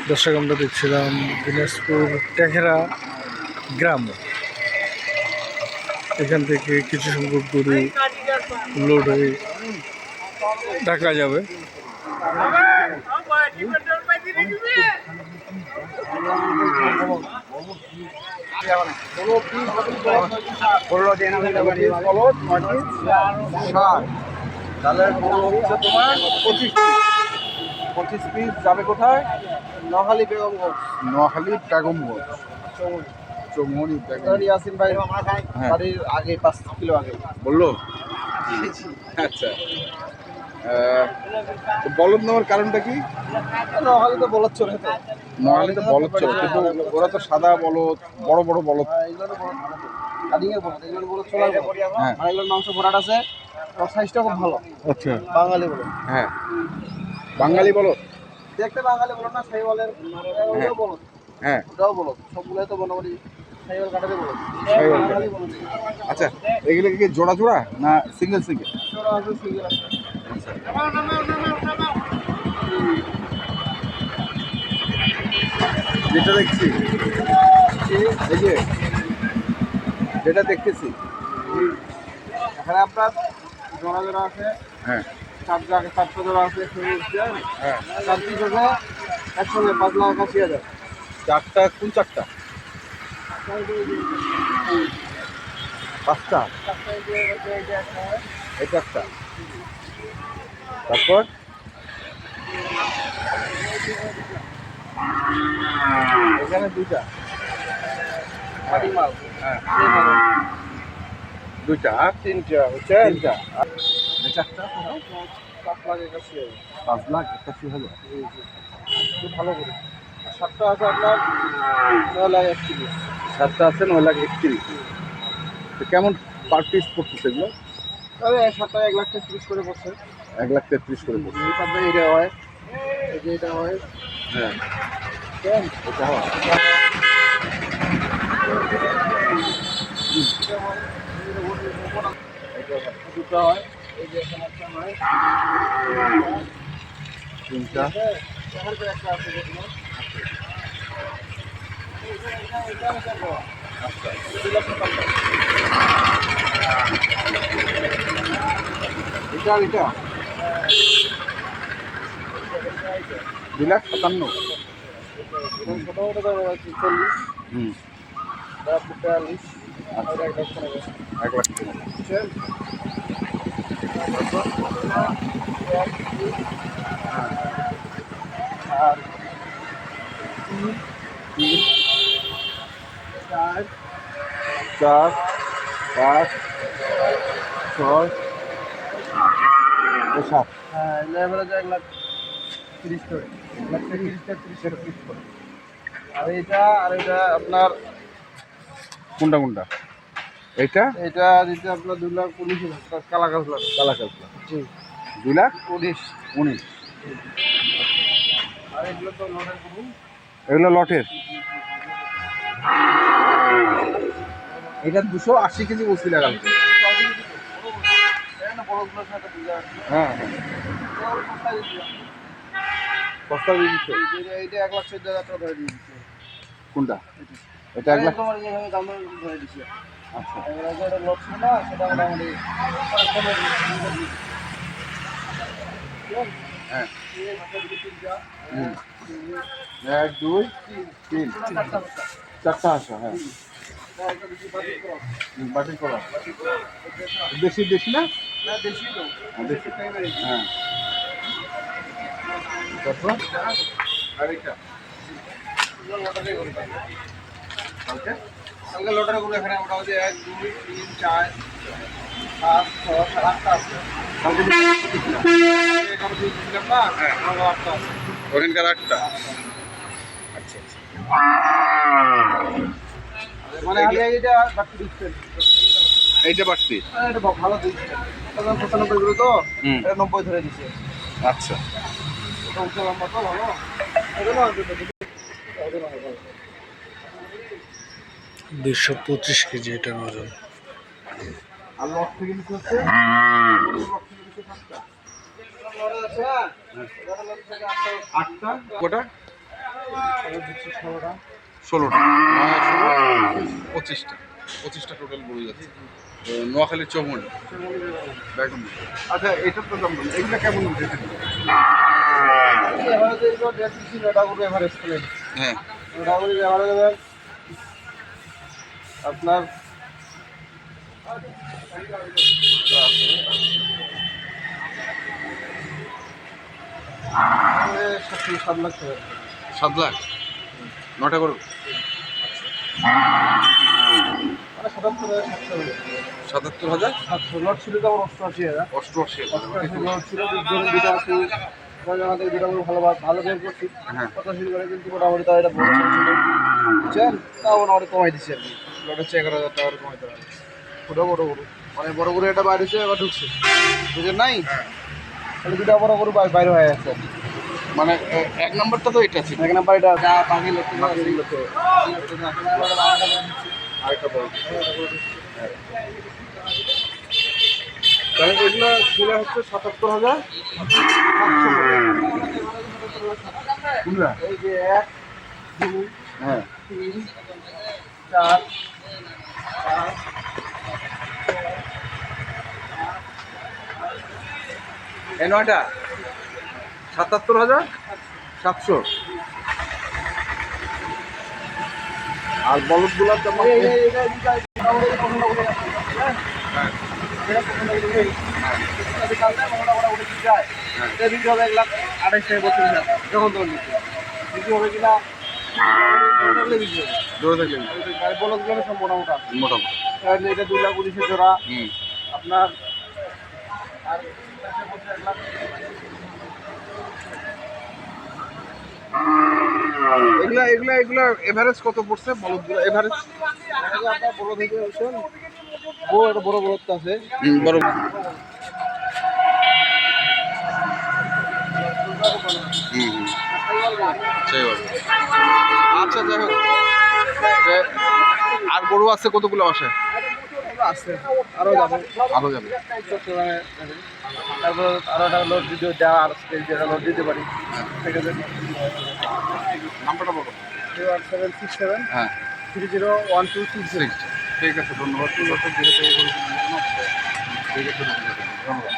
দর্শক আমরা দেখছিলাম দিনাজপুর টেকেরা গ্রাম। এখান থেকে কিছু সংখ্যক গরু লোড হয়ে ঢাকা যাবে। তাহলে হচ্ছে তোমার 25 পিস যাবে কোথায়? নোয়াখালী বেগমগঞ্জ। নোয়াখালী বেগমগঞ্জ, চৌমনি বেগমগঞ্জ। ইয়াসিন ভাই বাড়ির আগে 5 কিলো আগে বললো। আচ্ছা, বলদ নেওয়ার কারণটা কি? নোয়াখালীতে বলদ চলে, তো নোয়াখালীতে বলদ চলে, কিন্তু ওরা তো সাদা বলদ, বড় বড় বলদ। কাটিংয়ের বলদ, এগুলো বলদ চলার বলদ। হ্যাঁ, আর এগুলোর মাংস ভরাট আছে, ওর সাইজটা খুব ভালো। আচ্ছা, বাঙালি বলদ। হ্যাঁ, বাঙালি বলদ দেখতে বাঙালি বলদ না, সেই বলের ওটাও বলদ। হ্যাঁ, ওটাও বলদ, সবগুলোই তো মোটামুটি সাইওয়াল কাটারে বলদ। বাঙালি বলদ। আচ্ছা, এগুলো কি জোড়া জোড়া না সিঙ্গেল সিঙ্গেল? জোড়া আছে, সিঙ্গেল আছে। যেটা দেখছি, এই যে যেটা দেখতেছি এখানে আপনার জোড়া জোড়া আছে। হ্যাঁ, 4 জোড়া আছে। হ্যাঁ, 4 পিস আছে একসঙ্গে 5,81,000। 4টা? কোন 4টা? 5টা? এটা একটা। তারপর এখানে 2টা মাল। হ্যাঁ, 2টা আর 3টা হচ্ছে 3টা। 4টা 5,81,000। খুব ভালো করে। 7টা আছে আপনার 9,31,000। 7টা আছে 9,31,000। তো কেমন পার পিস পড়তেছে এগুলো? তবে 7টা 1,33,000 করে পড়ছে। 1,33,000 করে পড়ছে। এই পাবে এটা হয়, এই যে এটা হয়। হ্যাঁ, কেন এটা হয়? দুটো হয়, এই যে এখানে একটা হয়, 3টা। একটা আছে দেখুন। এটা 2,57,000। ছোটো 40। হুম, 42। 1,15,000। আর 3, 4, 5, 6, 7। হ্যাঁ, এভারেজ 1,30,000 করে। 1,30,000 করে। আর এটা আপনার কোনটা কোনটা? এটা দিতে আপনার 2,19,000 কালা কাজলা। জি, 2,19,000। আর এগুলো তো লটের করুন, এগুলো লটের। এটা 280 কেজি বসি লাগাল। হ্যাঁ, বস্তা দিয়ে দিচ্ছে। এইটা 1,14,000 টাকা ধরে দিয়ে দিচ্ছে। কোনটা? এটা 1,00,000 তোমার যেভাবে দাম ধরে দিচ্ছে। আচ্ছা, এবারে যেটা লট ছিল না, সেটা মোটামুটি। হ্যাঁ, 1, 2, 3, 4টা আসা। হ্যাঁ, বাটিল করা। দেশি না? দেশি তো। হ্যাঁ, তারপর আরেকটা কালকে লটারি করে এখানে মোটামুটি 1, 2, 3, 4, 5, 6, 7, 8টা আছে। কালকে দিয়েছিলাম না? হ্যাঁ, 8টা আছে ওখানকার। 8টা। আচ্ছা, মানে এইটা বাড়তি দিচ্ছে। এইটা বাড়তি, এটা ভালো দিচ্ছে। 95 গুলো তো, এটা 90 ধরে দিচ্ছে। আচ্ছা, এটা উচ্চ লম্বা তো ভালো। 225 কেজি এটার ওজন। আর লট থেকে নিতে হচ্ছে। 8টা গোটা 16টা 16টা 25টা টোটাল গরু যাচ্ছে নোয়াখালীর চৌমনি একদম। আচ্ছা এটার তো দাম বলুন, এগুলো কেমন রেটে? হ্যাঁ আপনার সাত লাখ টাকা 7 লাখ 9টা গরু মানে 77,000 700 লট ছিল তো আমার 88,000 88 লট ছিল দুটো আছে আমাদের দুটো আমরা ভালো বের করছি হ্যাঁ 85 করে কিন্তু মোটামুটি তাও এটা বড় ছিল বুঝছেন তাও মোটামুটি কমাই দিচ্ছি আর কি লট হচ্ছে 11,000 টাকা কমাই দেওয়া পুরো বড় গরু মানে বড় গরু এটা বাইরেছে এবার ঢুকছে বুঝলেন নাই তাহলে দুটা বড় গরু বাইরে হয়ে আছে মানে 1 নম্বরটা তো এটা ছিল, এক নাম্বার এটা যা বাকি লোক আরেকটা বড় তাহলে এগুলো ছিল হচ্ছে 77,000 কোনটা? এই যে 1 2 হ্যাঁ 3 4 এই 9টা 77,700 আর বলদগুলার দাম যখন তখন বিক্রি হবে কিনা জোরে থাকলে বলদগুলো সব মোটামুটি আছে মোটামুটি কারণ এটা 2,19,000 জোড়া হুম আপনার আর এগুলা এগুলা এগুলা এভারেজ কত পড়ছে বলদগুলো এভারেজ? আপনার বড় থেকে হচ্ছেন একটা বড় বড়ত্ব আছে বড় সেই হবে। আচ্ছা যাই হোক আর গরু আছে কতগুলো বাসায়? আছে আরো যাবে আরো যাবে তারপর আরো একটা লোড দিতে দেওয়া আর লোড দিতে পারি সেক্ষেত্রে নাম্বারটা বলো। 08767 হ্যাঁ 301226 ঠিক আছে ধন্যবাদ। ঠিক আছে ধন্যবাদ।